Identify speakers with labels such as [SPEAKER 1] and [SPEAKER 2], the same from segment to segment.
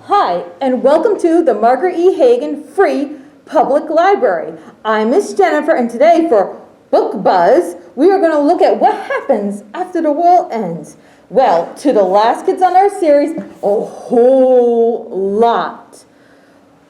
[SPEAKER 1] Hi, and welcome to the Margaret E. Heggan Free Public Library. I'm Miss Jennifer, and today for Book Buzz, we are going to look at what happens after the world ends. Well, to the last kids on our series, a whole lot.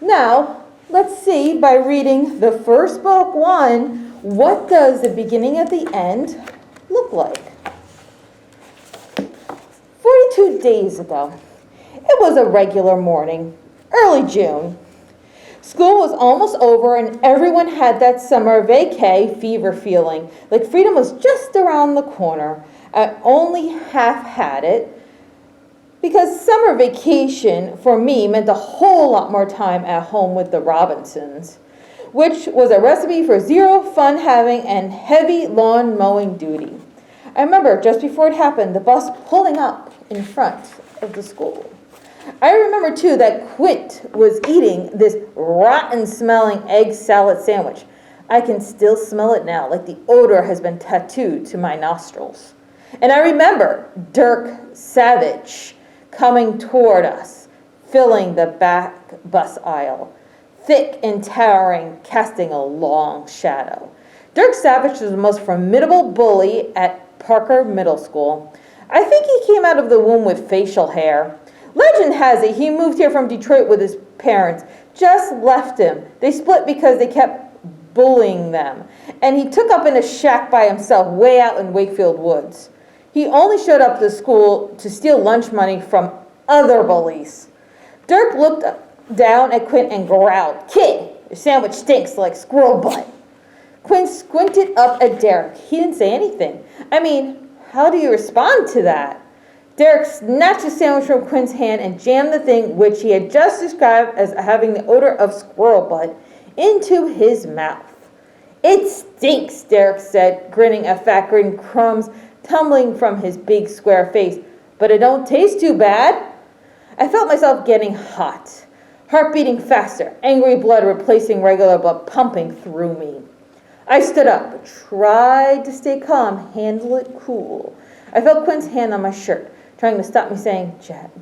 [SPEAKER 1] Now, let's see by reading the first book one, what does the beginning at the end look like? 42 days ago. It was a regular morning, early June. School was almost over and everyone had that summer vacay fever feeling, like freedom was just around the corner. I only half had it because summer vacation for me meant a whole lot more time at home with the Robinsons, which was a recipe for zero fun having and heavy lawn mowing duty. I remember just before it happened, the bus pulling up in front of the school. I remember, too, that Quint was eating this rotten-smelling egg salad sandwich. I can still smell it now, like the odor has been tattooed to my nostrils. And I remember Dirk Savage coming toward us, filling the back bus aisle, thick and towering, casting a long shadow. Dirk Savage was the most formidable bully at Parker Middle School. I think he came out of the womb with facial hair. Legend has it he moved here from Detroit with his parents, just left him. They split because they kept bullying them. And he took up in a shack by himself way out in Wakefield Woods. He only showed up to school to steal lunch money from other bullies. Dirk looked down at Quint and growled, "Kid, your sandwich stinks like squirrel butt." Quint squinted up at Derek. He didn't say anything. I mean, how do you respond to that? Derek snatched a sandwich from Quint's hand and jammed the thing, which he had just described as having the odor of squirrel butt, into his mouth. "It stinks," Derek said, grinning at fat green crumbs tumbling from his big square face. "But it don't taste too bad." I felt myself getting hot, heart beating faster, angry blood replacing regular blood pumping through me. I stood up, tried to stay calm, handle it cool. I felt Quint's hand on my shirt, trying to stop me saying,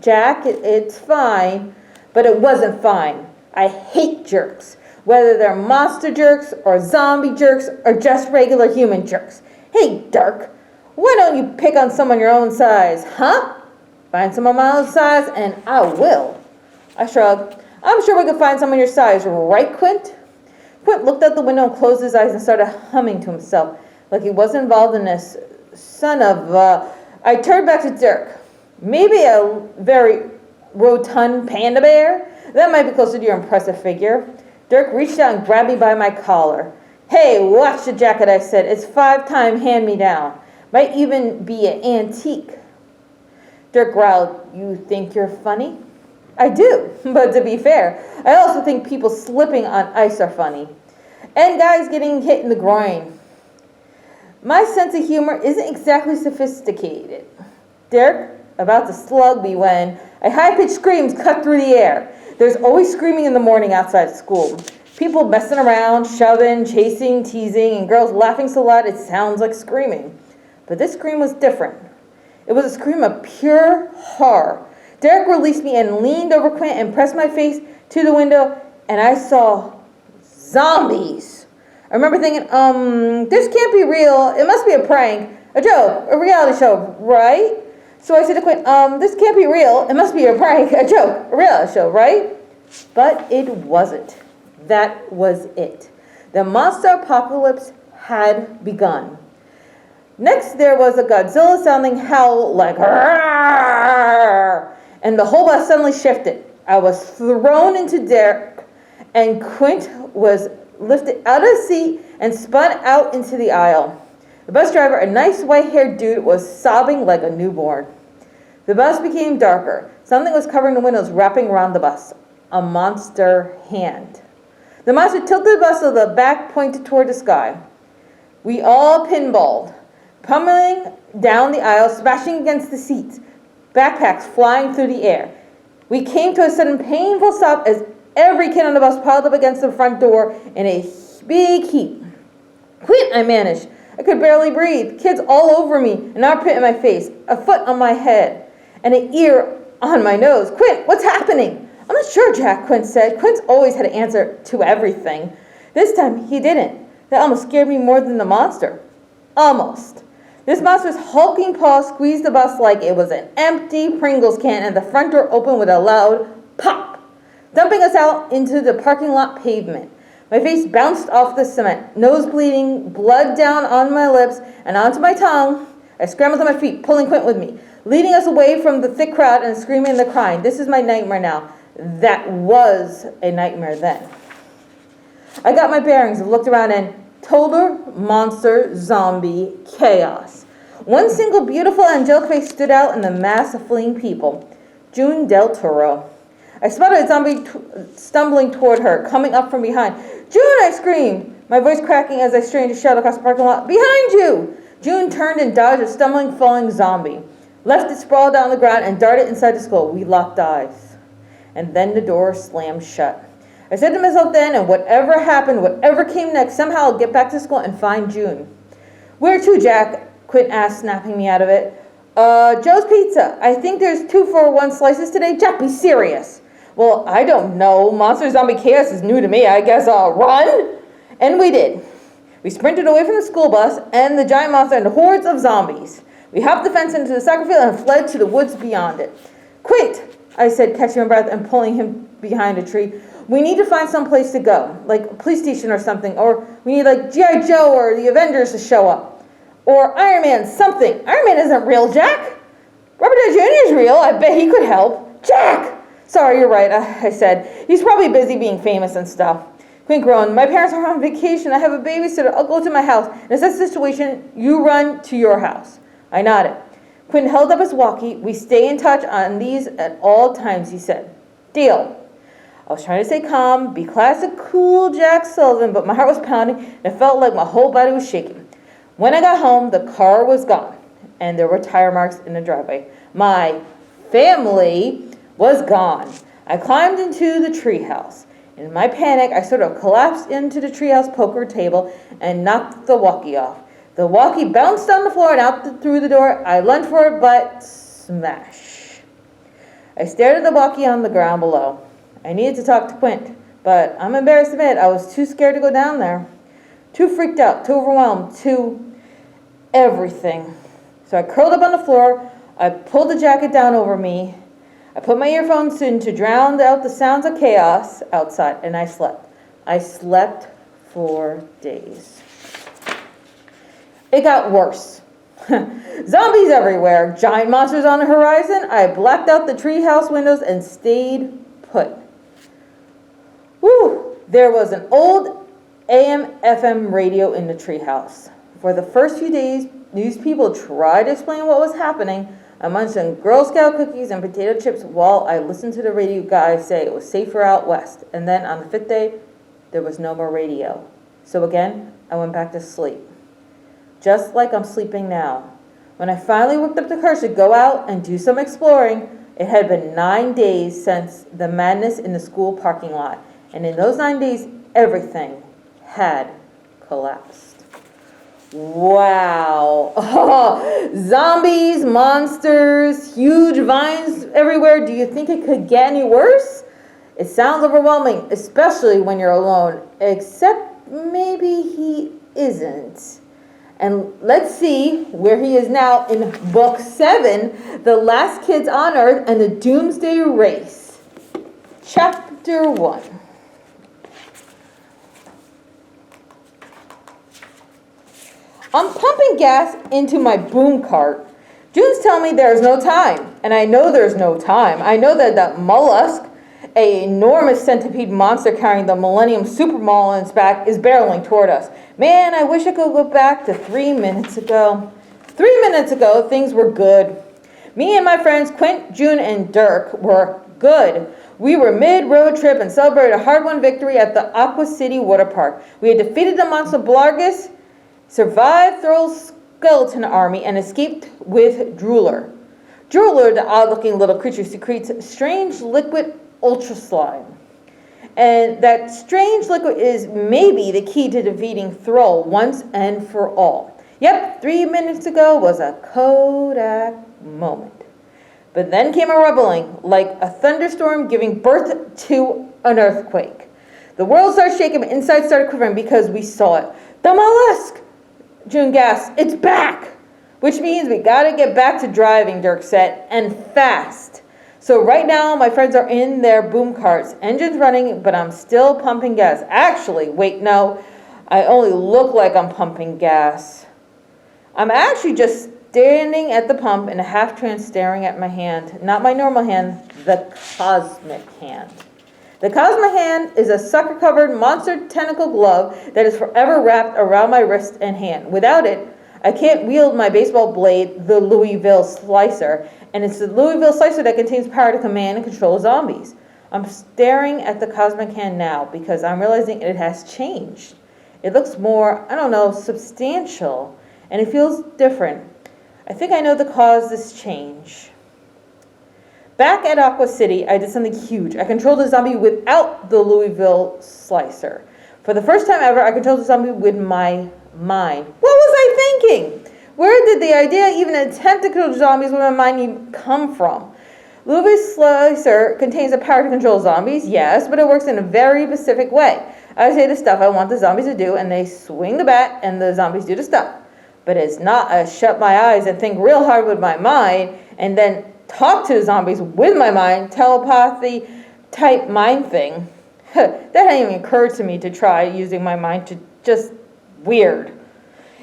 [SPEAKER 1] Jack, it's fine. But it wasn't fine. I hate jerks, whether they're monster jerks or zombie jerks or just regular human jerks. Hey, Dirk, why don't you pick on someone your own size, huh? Find someone my own size and I will. I shrugged. I'm sure we could find someone your size, right, Quint? Quint looked out the window and closed his eyes and started humming to himself like he wasn't involved in this I turned back to Dirk. Maybe a very rotund panda bear? That might be closer to your impressive figure. Dirk reached out and grabbed me by my collar. "Hey, watch the jacket," I said. "It's 5-time hand-me-down. Might even be an antique." Dirk growled, "You think you're funny?" "I do, but to be fair, I also think people slipping on ice are funny. And guys getting hit in the groin. My sense of humor isn't exactly sophisticated." Dirk about to slug me when a high-pitched scream cut through the air. There's always screaming in the morning outside school. People messing around, shoving, chasing, teasing, and girls laughing so loud it sounds like screaming. But this scream was different. It was a scream of pure horror. Derek released me and leaned over Quint and pressed my face to the window, and I saw zombies. I remember thinking, this can't be real. It must be a prank, a joke, a reality show, right? So I said to Quint, this can't be real. It must be a prank, a joke, a reality show, right? But it wasn't. That was it. The monster apocalypse had begun. Next, there was a Godzilla-sounding howl like, "Roar!" And the whole bus suddenly shifted. I was thrown into Derek, and Quint was lifted out of the seat and spun out into the aisle. The bus driver, a nice white-haired dude, was sobbing like a newborn. The bus became darker. Something was covering the windows, wrapping around the bus. A monster hand. The monster tilted the bus so the back pointed toward the sky. We all pinballed, pummeling down the aisle, smashing against the seats, backpacks flying through the air. We came to a sudden painful stop as every kid on the bus piled up against the front door in a big heap. "Quint," I managed. I could barely breathe. Kids all over me, an armpit in my face, a foot on my head, and an ear on my nose. "Quint, what's happening?" I'm not sure, Jack, Quint said. Quint's always had an answer to everything. This time, he didn't. That almost scared me more than the monster. Almost. This monster's hulking paw squeezed the bus like it was an empty Pringles can, and the front door opened with a loud pop, dumping us out into the parking lot pavement. My face bounced off the cement, nose bleeding, blood down on my lips and onto my tongue. I scrambled to my feet, pulling Quint with me, leading us away from the thick crowd and screaming and crying. This is my nightmare now. That was a nightmare then. I got my bearings and looked around, and total monster zombie chaos. One single beautiful angelic face stood out in the mass of fleeing people. June Del Toro. I spotted a zombie stumbling toward her, coming up from behind. June, I screamed, my voice cracking as I strained to shout across the parking lot. Behind you! June turned and dodged a stumbling, falling zombie, left it sprawled out on the ground, and darted inside the school. We locked eyes. And then the door slammed shut. I said to myself then, and whatever happened, whatever came next, somehow I'll get back to school and find June. Where to, Jack? Quint asked, snapping me out of it. Joe's Pizza. I think there's 2 for 1 slices today. Jack, be serious. Well, I don't know. Monster zombie chaos is new to me. I guess I'll run. And we did. We sprinted away from the school bus and the giant monster and the hordes of zombies. We hopped the fence into the soccer field and fled to the woods beyond it. Quint, I said, catching my breath and pulling him behind a tree. We need to find some place to go, like a police station or something, or we need like G.I. Joe or the Avengers to show up. Or Iron Man, something. Iron Man isn't real, Jack. Robert Downey Jr. is real. I bet he could help. Jack! Sorry, you're right, I said. He's probably busy being famous and stuff. Quint groaned. My parents are on vacation. I have a babysitter. I'll go to my house. In that situation, you run to your house. I nodded. Quint held up his walkie. We stay in touch on these at all times, he said. Deal. I was trying to stay calm, be classic cool Jack Sullivan, but my heart was pounding and it felt like my whole body was shaking. When I got home, the car was gone and there were tire marks in the driveway. My family was gone. I climbed into the treehouse. In my panic, I sort of collapsed into the treehouse poker table and knocked the walkie off. The walkie bounced on the floor and out through the door. I lunged for it, but smash. I stared at the walkie on the ground below. I needed to talk to Quint, but I'm embarrassed to admit I was too scared to go down there. Too freaked out, too overwhelmed, too everything. So I curled up on the floor. I pulled the jacket down over me. I put my earphones in to drown out the sounds of chaos outside, and I slept. I slept for days. It got worse. Zombies everywhere, giant monsters on the horizon. I blacked out the treehouse windows and stayed put. Whew! There was an old AM/FM radio in the treehouse. For the first few days, news people tried to explain what was happening. I munched on Girl Scout cookies and potato chips while I listened to the radio guy say it was safer out west. And then on the 5th day, there was no more radio. So again, I went back to sleep. Just like I'm sleeping now. When I finally worked up the courage to go out and do some exploring, it had been 9 days since the madness in the school parking lot. And in those 9 days, everything had collapsed. Wow. Zombies, monsters, huge vines everywhere. Do you think it could get any worse? It sounds overwhelming, especially when you're alone. Except maybe he isn't. And let's see where he is now in Book 7, The Last Kids on Earth and the Doomsday Race. Chapter 1. I'm pumping gas into my boom cart. June's telling me there's no time, and I know there's no time. I know that the mollusk, an enormous centipede monster carrying the Millennium Supermall on its back, is barreling toward us. Man, I wish I could go back to 3 minutes ago. 3 minutes ago, things were good. Me and my friends Quint, June, and Dirk were good. We were mid-road trip and celebrated a hard-won victory at the Aqua City Water Park. We had defeated the monster Blargus, survived Thrall's skeleton army, and escaped with Drooler. Drooler, the odd-looking little creature, secretes strange liquid ultra slime. And that strange liquid is maybe the key to defeating Thrall once and for all. Yep, 3 minutes ago was a Kodak moment. But then came a rumbling, like a thunderstorm giving birth to an earthquake. The world started shaking, but inside started quivering because we saw it. The mollusk! June gasped. It's back! Which means we gotta get back to driving, Dirk said, and fast. So right now, my friends are in their boom carts, engines running, but I'm still pumping gas. Actually, wait, no, I only look like I'm pumping gas. I'm actually just standing at the pump in a half trance staring at my hand. Not my normal hand, the cosmic hand. The cosmic hand is a sucker-covered monster tentacle glove that is forever wrapped around my wrist and hand. Without it, I can't wield my baseball blade, the Louisville Slicer, and it's the Louisville Slicer that contains power to command and control zombies. I'm staring at the cosmic hand now because I'm realizing it has changed. It looks more, I don't know, substantial, and it feels different. I think I know the cause of this change. Back at Aqua City, I did something huge. I controlled a zombie without the Louisville Slicer. For the first time ever, I controlled a zombie with my mind. What was I thinking? Where did the idea, even attempt to control zombies with my mind, even come from? Louisville Slicer contains the power to control zombies, yes, but it works in a very specific way. I say the stuff I want the zombies to do, and they swing the bat, and the zombies do the stuff. But it's not a shut my eyes and think real hard with my mind, and then talk to the zombies with my mind, telepathy type mind thing. That hadn't even occurred to me to try using my mind to just weird.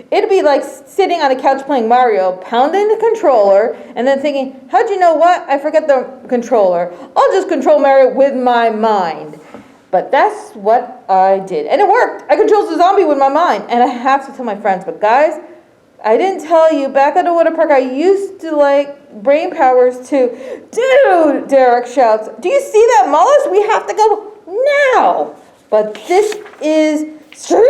[SPEAKER 1] It'd be like sitting on a couch playing Mario, pounding the controller, and then thinking, how'd you know what? I forget the controller. I'll just control Mario with my mind. But that's what I did. And it worked. I controlled the zombie with my mind. And I have to tell my friends, but guys, I didn't tell you, back at the water park, I used to like brain powers too. Dude, Derek shouts, do you see that mollusk? We have to go now. But this is streak.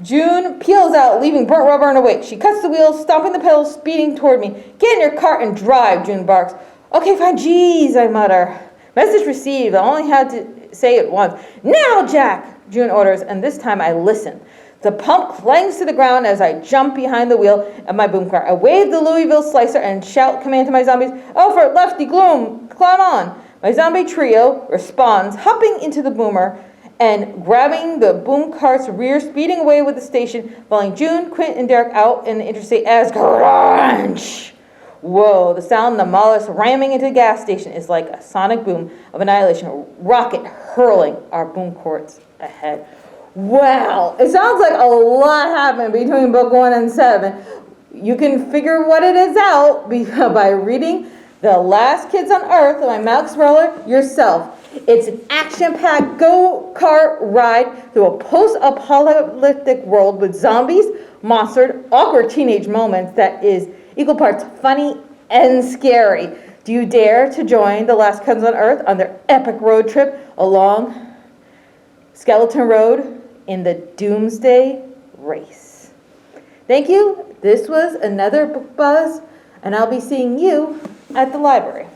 [SPEAKER 1] June peels out, leaving burnt rubber in her wake. She cuts the wheels, stomping the pedals, speeding toward me. Get in your cart and drive, June barks. Okay, fine, geez, I mutter. Message received. I only had to say it once. Now, Jack, June orders, and this time I listen. The pump clangs to the ground as I jump behind the wheel of my boom cart. I wave the Louisville Slicer and shout command to my zombies, Alfred, Lefty, Gloom, climb on. My zombie trio responds, hopping into the boomer and grabbing the boom cart's rear, speeding away with the station, following June, Quint, and Derek out in the interstate as crunch. Whoa, the sound of the mollusk ramming into the gas station is like a sonic boom of annihilation, a rocket hurling our boom carts ahead. Wow, it sounds like a lot happened between book 1 and 7. You can figure what it is out by reading The Last Kids on Earth by Max Brallier yourself. It's an action-packed go-kart ride through a post-apocalyptic world with zombies, monsters, awkward teenage moments that is equal parts funny and scary. Do you dare to join The Last Kids on Earth on their epic road trip along Skeleton Road in the Doomsday Race? Thank you. This was another Book Buzz, and I'll be seeing you at the library.